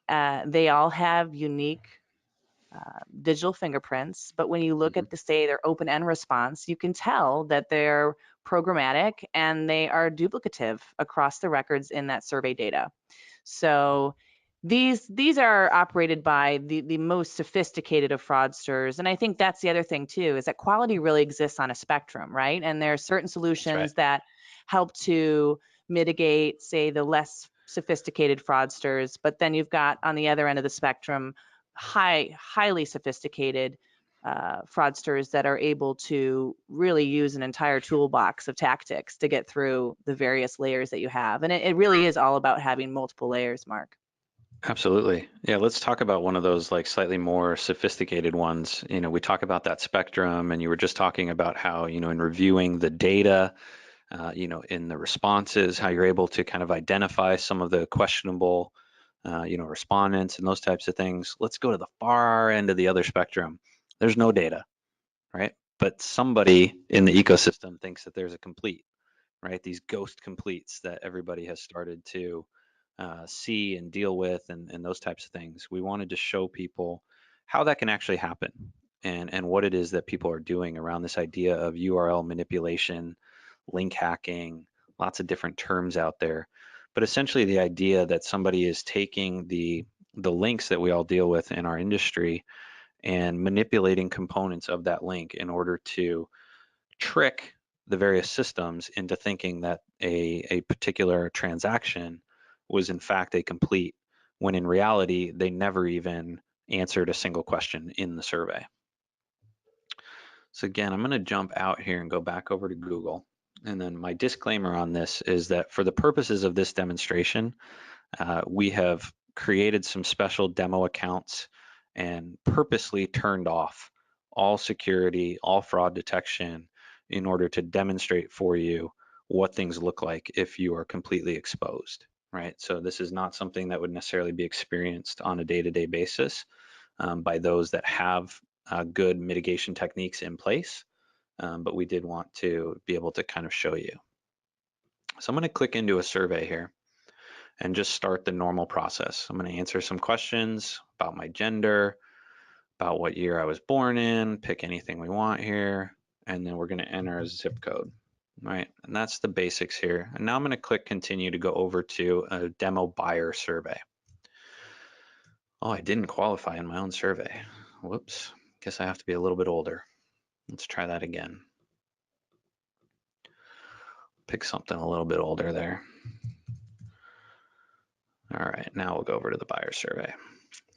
They all have unique digital fingerprints, but when you look at their open end response, you can tell that they're programmatic and they are duplicative across the records in that survey data. So these are operated by the most sophisticated of fraudsters. And I think that's the other thing too, is that quality really exists on a spectrum, right? And there are certain solutions that help to mitigate, say, the less sophisticated fraudsters, but then you've got on the other end of the spectrum, highly sophisticated fraudsters that are able to really use an entire toolbox of tactics to get through the various layers that you have. And it really is all about having multiple layers, Mark. Absolutely. Yeah, let's talk about one of those like slightly more sophisticated ones. We talk about that spectrum, and you were just talking about how, in reviewing the data, in the responses, how you're able to kind of identify some of the questionable, respondents and those types of things. Let's go to the far end of the other spectrum. There's no data, right? But somebody in the ecosystem thinks that there's a complete, right? These ghost completes that everybody has started to see and deal with, and those types of things. We wanted to show people how that can actually happen, and what it is that people are doing around this idea of URL manipulation, link hacking, lots of different terms out there. But essentially the idea that somebody is taking the links that we all deal with in our industry and manipulating components of that link in order to trick the various systems into thinking that a particular transaction was in fact a complete, when in reality, they never even answered a single question in the survey. So again, I'm going to jump out here and go back over to Google. And then my disclaimer on this is that for the purposes of this demonstration, we have created some special demo accounts and purposely turned off all security, all fraud detection in order to demonstrate for you what things look like if you are completely exposed, right? So this is not something that would necessarily be experienced on a day-to-day basis by those that have good mitigation techniques in place, but we did want to be able to kind of show you. So I'm going to click into a survey here and just start the normal process. I'm going to answer some questions about my gender, about what year I was born in, pick anything we want here, and then we're going to enter a zip code, right? And that's the basics here. And now I'm going to click continue to go over to a demo buyer survey. Oh, I didn't qualify in my own survey. Whoops, guess I have to be a little bit older. Let's try that again. Pick something a little bit older there. All right, now we'll go over to the buyer survey.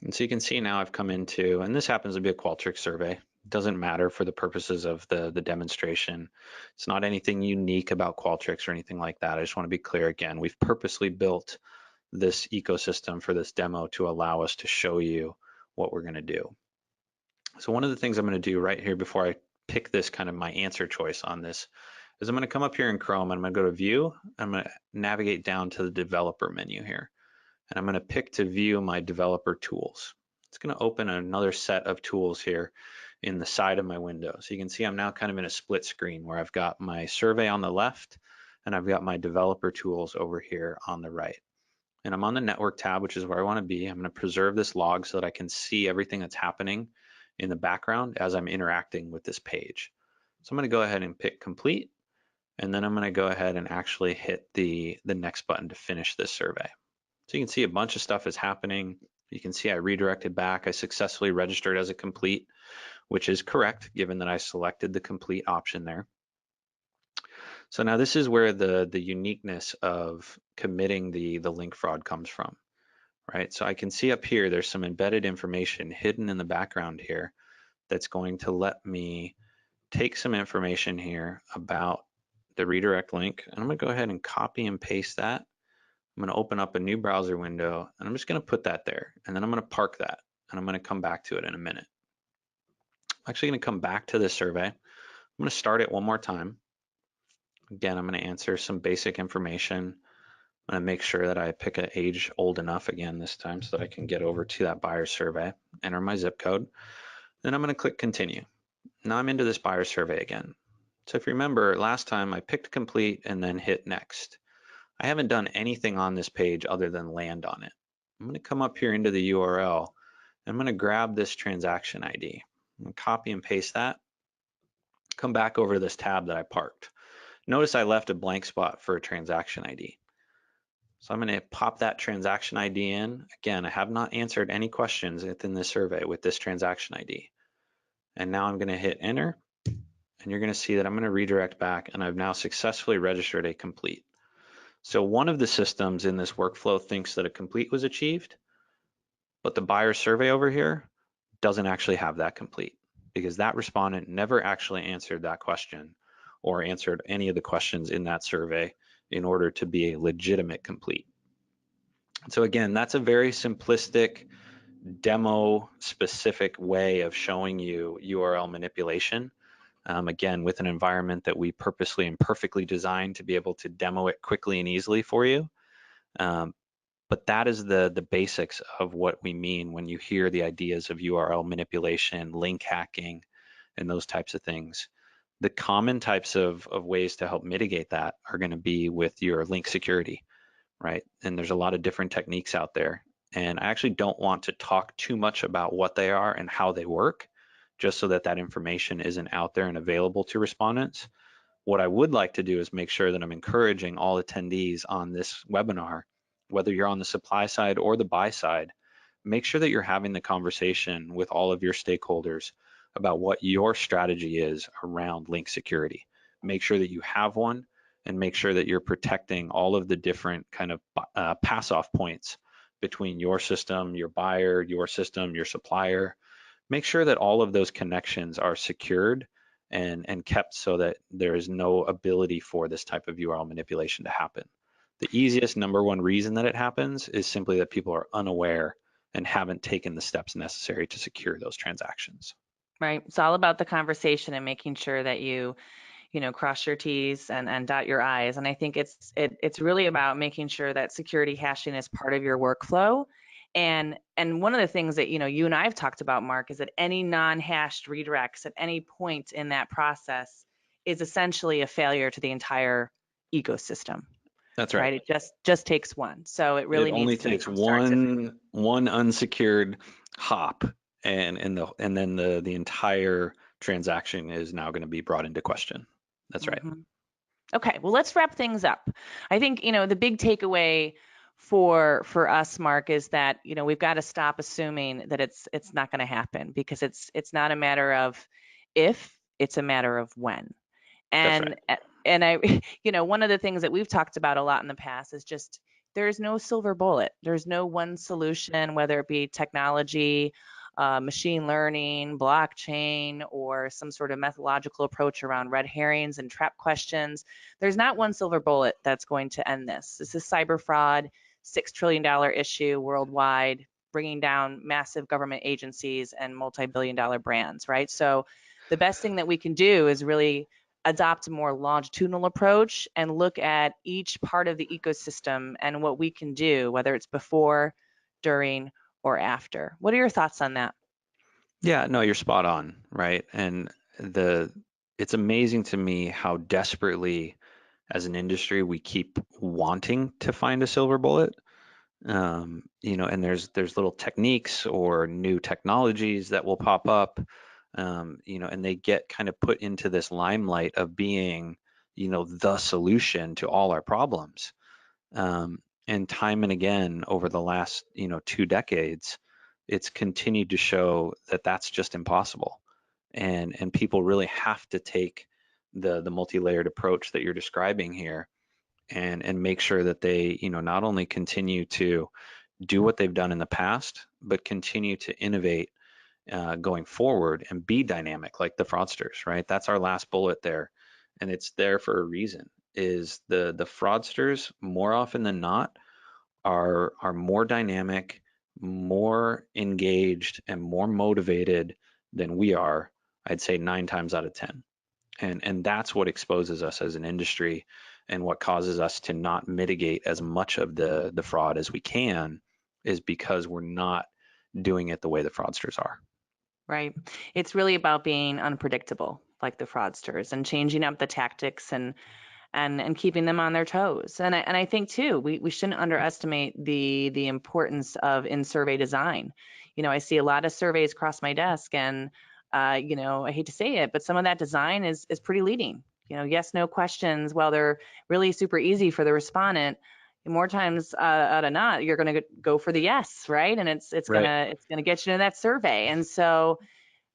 And so you can see now I've come into, and this happens to be a Qualtrics survey. It doesn't matter for the purposes of the demonstration. It's not anything unique about Qualtrics or anything like that. I just want to be clear again, we've purposely built this ecosystem for this demo to allow us to show you what we're going to do. So one of the things I'm going to do right here before I pick this kind of my answer choice on this is I'm going to come up here in Chrome and I'm going to go to View. I'm going to navigate down to the Developer menu here. And I'm going to pick to view my developer tools. It's going to open another set of tools here in the side of my window. So you can see I'm now kind of in a split screen where I've got my survey on the left and I've got my developer tools over here on the right. And I'm on the network tab, which is where I want to be. I'm going to preserve this log so that I can see everything that's happening in the background as I'm interacting with this page. So I'm going to go ahead and pick complete, and then I'm going to go ahead and actually hit the next button to finish this survey. So you can see a bunch of stuff is happening. You can see I redirected back. I successfully registered as a complete, which is correct given that I selected the complete option there. So now this is where the uniqueness of committing the link fraud comes from, right? So I can see up here, there's some embedded information hidden in the background here that's going to let me take some information here about the redirect link. And I'm gonna go ahead and copy and paste that. I'm going to open up a new browser window and I'm just going to put that there, and then I'm going to park that and I'm going to come back to it in a minute. I'm actually going to come back to this survey. I'm going to start it one more time. Again, I'm going to answer some basic information. I'm going to make sure that I pick an age old enough again this time so that I can get over to that buyer survey, enter my zip code. Then I'm going to click continue. Now I'm into this buyer survey again. So if you remember last time I picked complete and then hit next. I haven't done anything on this page other than land on it. I'm going to come up here into the URL. And I'm going to grab this transaction ID. I'm going to copy and paste that. Come back over to this tab that I parked. Notice I left a blank spot for a transaction ID. So I'm going to pop that transaction ID in. Again, I have not answered any questions within this survey with this transaction ID. And now I'm going to hit enter. And you're going to see that I'm going to redirect back, and I've now successfully registered a complete. So one of the systems in this workflow thinks that a complete was achieved, but the buyer survey over here doesn't actually have that complete because that respondent never actually answered that question or answered any of the questions in that survey in order to be a legitimate complete. So again, that's a very simplistic demo specific way of showing you URL manipulation. Again, with an environment that we purposely and perfectly designed to be able to demo it quickly and easily for you. But that is the basics of what we mean when you hear the ideas of URL manipulation, link hacking, and those types of things. The common types of ways to help mitigate that are going to be with your link security, right? And there's a lot of different techniques out there. And I actually don't want to talk too much about what they are and how they work, just so that that information isn't out there and available to respondents. What I would like to do is make sure that I'm encouraging all attendees on this webinar, whether you're on the supply side or the buy side, make sure that you're having the conversation with all of your stakeholders about what your strategy is around link security, make sure that you have one, and make sure that you're protecting all of the different kind of pass-off points between your system, your buyer, your system, your supplier. Make sure that all of those connections are secured and kept so that there is no ability for this type of URL manipulation to happen. The easiest number one reason that it happens is simply that people are unaware and haven't taken the steps necessary to secure those transactions. Right. It's all about the conversation and making sure that you cross your T's and dot your I's. And I think it's really about making sure that security hashing is part of your workflow. And one of the things that, you and I have talked about, Mark, is that any non-hashed redirects at any point in that process is essentially a failure to the entire ecosystem. That's right. It just takes one. So it really only needs to takes one unsecured hop, and then the entire transaction is now going to be brought into question. That's right. Okay, well, let's wrap things up. I think, the big takeaway for us, Mark, is that, we've got to stop assuming that it's not going to happen, because it's not a matter of if, it's a matter of when. And That's right. And I, one of the things that we've talked about a lot in the past is just there's no silver bullet. There's no one solution, whether it be technology, machine learning, blockchain, or some sort of methodological approach around red herrings and trap questions. There's not one silver bullet that's going to end this. This is cyber fraud, $6 trillion issue worldwide, bringing down massive government agencies and multi-billion-dollar brands, right? So the best thing that we can do is really adopt a more longitudinal approach and look at each part of the ecosystem and what we can do, whether it's before, during, or after. What are your thoughts on that? Yeah, no, you're spot on, right? And it's amazing to me how desperately, as an industry, we keep wanting to find a silver bullet. And there's little techniques or new technologies that will pop up, and they get kind of put into this limelight of being, the solution to all our problems. And time and again over the last, 2 decades, it's continued to show that that's just impossible. And people really have to take the multi-layered approach that you're describing here and make sure that they, not only continue to do what they've done in the past, but continue to innovate going forward and be dynamic like the fraudsters, right? That's our last bullet there. And it's there for a reason, is the fraudsters more often than not are more dynamic, more engaged, and more motivated than we are, I'd say 9 times out of 10. And that's what exposes us as an industry and what causes us to not mitigate as much of the fraud as we can, is because we're not doing it the way the fraudsters are. Right. It's really about being unpredictable, like the fraudsters, and changing up the tactics and keeping them on their toes. And I think too, we shouldn't underestimate the importance of in-survey design. I see a lot of surveys across my desk, and I hate to say it, but some of that design is pretty leading. Yes, no questions. While they're really super easy for the respondent, more times out of not, you're going to go for the yes, right? And it's Right. gonna get you to that survey. And so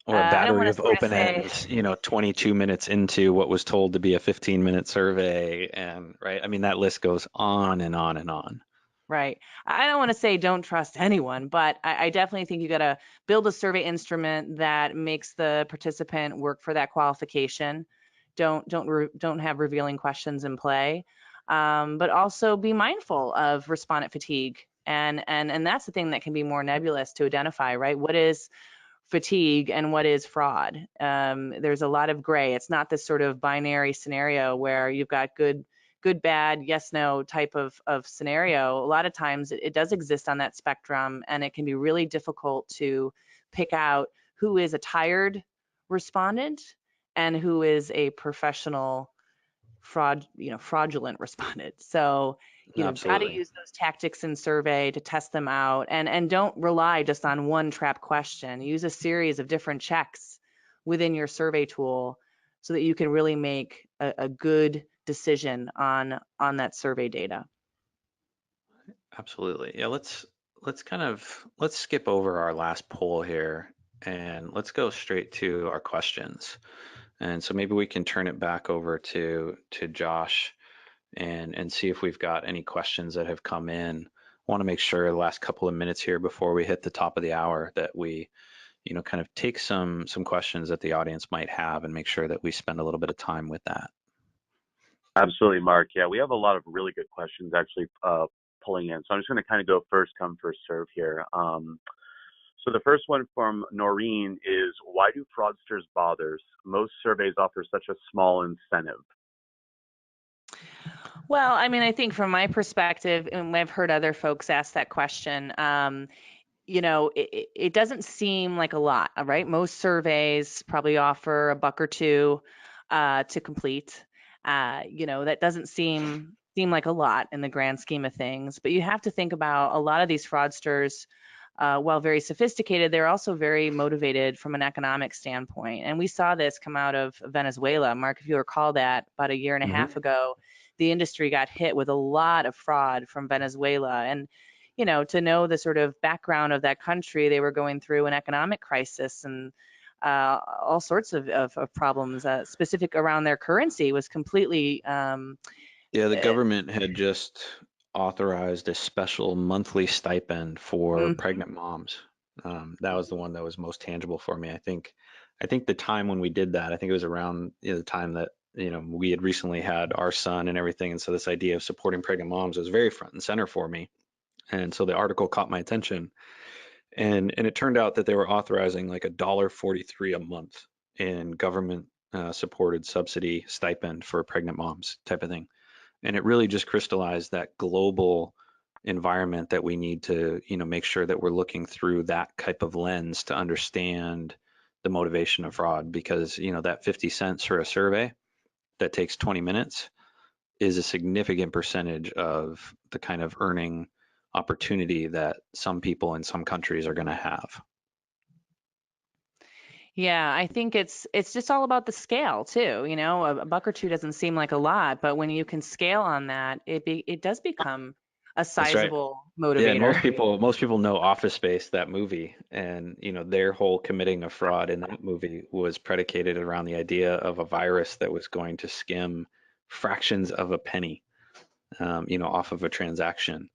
Or a I don't battery want of to sort of open say, ends, 22 minutes into what was told to be a 15-minute survey. And right, I mean, that list goes on and on and on. right. I don't want to say don't trust anyone, but I definitely think you got to build a survey instrument that makes the participant work for that qualification. Don't have revealing questions in play, but also be mindful of respondent fatigue. And that's the thing that can be more nebulous to identify, right? What is fatigue and what is fraud? There's a lot of gray. It's not this sort of binary scenario where you've got good, bad, yes, no type of scenario. A lot of times it does exist on that spectrum, and it can be really difficult to pick out who is a tired respondent and who is a professional fraudulent respondent. So, got to use those tactics in survey to test them out, and don't rely just on one trap question. Use a series of different checks within your survey tool so that you can really make a good decision on that survey data. Absolutely. Yeah, let's skip over our last poll here and let's go straight to our questions. And so maybe we can turn it back over to Josh and see if we've got any questions that have come in. I want to make sure the last couple of minutes here before we hit the top of the hour that we, kind of take some questions that the audience might have and make sure that we spend a little bit of time with that. Absolutely, Mark. Yeah, we have a lot of really good questions actually pulling in. So I'm just going to kind of go first come, first serve here. So the first one from Noreen is, why do fraudsters bother? Most surveys offer such a small incentive. Well, I mean, I think from my perspective, and I've heard other folks ask that question, it doesn't seem like a lot, right? Most surveys probably offer a buck or two to complete. That doesn't seem like a lot in the grand scheme of things, but you have to think about a lot of these fraudsters, while very sophisticated, they're also very motivated from an economic standpoint. And we saw this come out of Venezuela. Mark, if you recall that about a year and a half ago, the industry got hit with a lot of fraud from Venezuela. And, to know the sort of background of that country, they were going through an economic crisis and all sorts of problems specific around their currency was completely. The government had just authorized a special monthly stipend for pregnant moms. That was the one that was most tangible for me. I think the time when we did that, I think it was around the time that we had recently had our son and everything, and so this idea of supporting pregnant moms was very front and center for me. And so the article caught my attention, and it turned out that they were authorizing like $1.43 a month in government supported subsidy stipend for pregnant moms type of thing. And it really just crystallized that global environment that we need to, make sure that we're looking through that type of lens to understand the motivation of fraud, because, that 50 cents for a survey that takes 20 minutes is a significant percentage of the kind of earning opportunity that some people in some countries are going to have. Yeah, I think it's just all about the scale too. A buck or two doesn't seem like a lot, but when you can scale on that, it does become a sizable motivator. Yeah, and most people know Office Space, that movie, and their whole committing of fraud in that movie was predicated around the idea of a virus that was going to skim fractions of a penny, off of a transaction,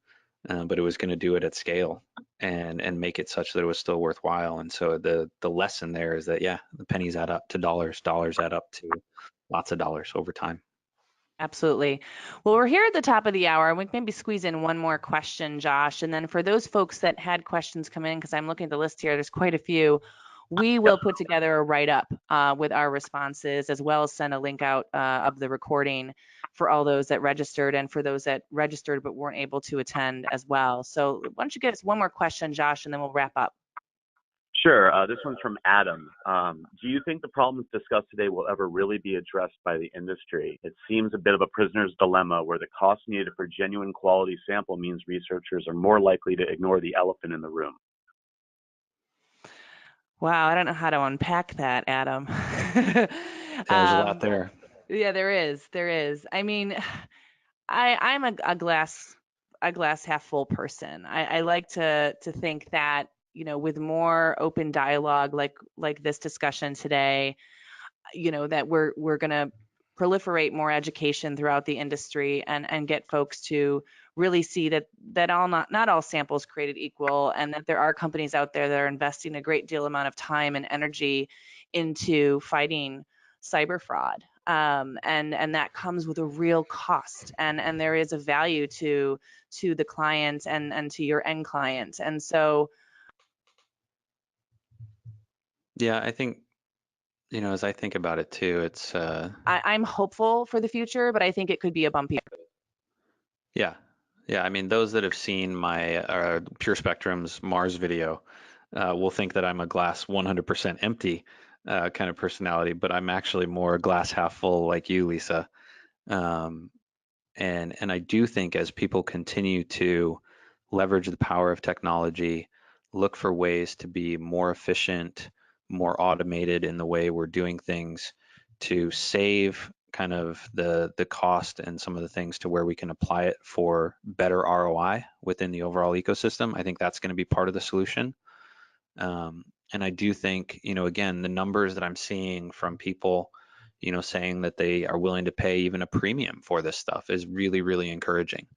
but it was going to do it at scale and make it such that it was still worthwhile. And so the lesson there is that the pennies add up to dollars add up to lots of dollars over time. Absolutely. Well, we're here at the top of the hour. We can maybe squeeze in one more question, Josh. And then for those folks that had questions come in, because I'm looking at the list here, there's quite a few, we will put together a write-up with our responses, as well as send a link out of the recording for all those that registered and for those that registered but weren't able to attend as well. So why don't you give us one more question, Josh, and then we'll wrap up. Sure. This one's from Adam. Do you think the problems discussed today will ever really be addressed by the industry? It seems a bit of a prisoner's dilemma where the cost needed for genuine quality sample means researchers are more likely to ignore the elephant in the room. Wow, I don't know how to unpack that, Adam. There's a lot there. Yeah, there is. I mean, I'm a glass half full person. I like to think that, with more open dialogue like this discussion today, that we're going to proliferate more education throughout the industry and get folks to really see that not all samples created equal, and that there are companies out there that are investing a great deal amount of time and energy into fighting cyber fraud. And that comes with a real cost, and there is a value to the client and to your end client. And so I think, as I think about it too, it's I'm hopeful for the future, but I think it could be a bumpy. Yeah. I mean, those that have seen my Pure Spectrum's Mars video will think that I'm a glass 100% empty kind of personality, but I'm actually more glass half full like you, Lisa. And I do think as people continue to leverage the power of technology, look for ways to be more efficient, more automated in the way we're doing things, to save kind of the cost and some of the things to where we can apply it for better ROI within the overall ecosystem. I think that's going to be part of the solution. And I do think, again, the numbers that I'm seeing from people, saying that they are willing to pay even a premium for this stuff is really, really encouraging.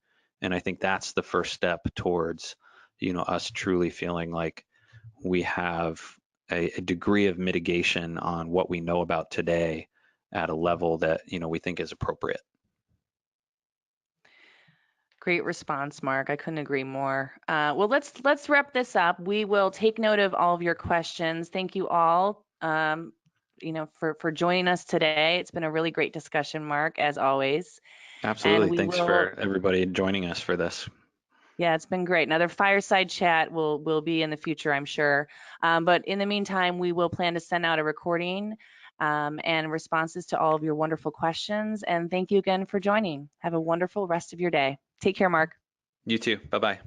And I think that's the first step towards, us truly feeling like we have a degree of mitigation on what we know about today at a level that, we think is appropriate. Great response, Mark. I couldn't agree more. Well, let's wrap this up. We will take note of all of your questions. Thank you all, for joining us today. It's been a really great discussion, Mark, as always. Absolutely. Thanks for everybody joining us for this. Yeah, it's been great. Another fireside chat will be in the future, I'm sure. But in the meantime, we will plan to send out a recording and responses to all of your wonderful questions. And thank you again for joining. Have a wonderful rest of your day. Take care, Mark. You too. Bye-bye.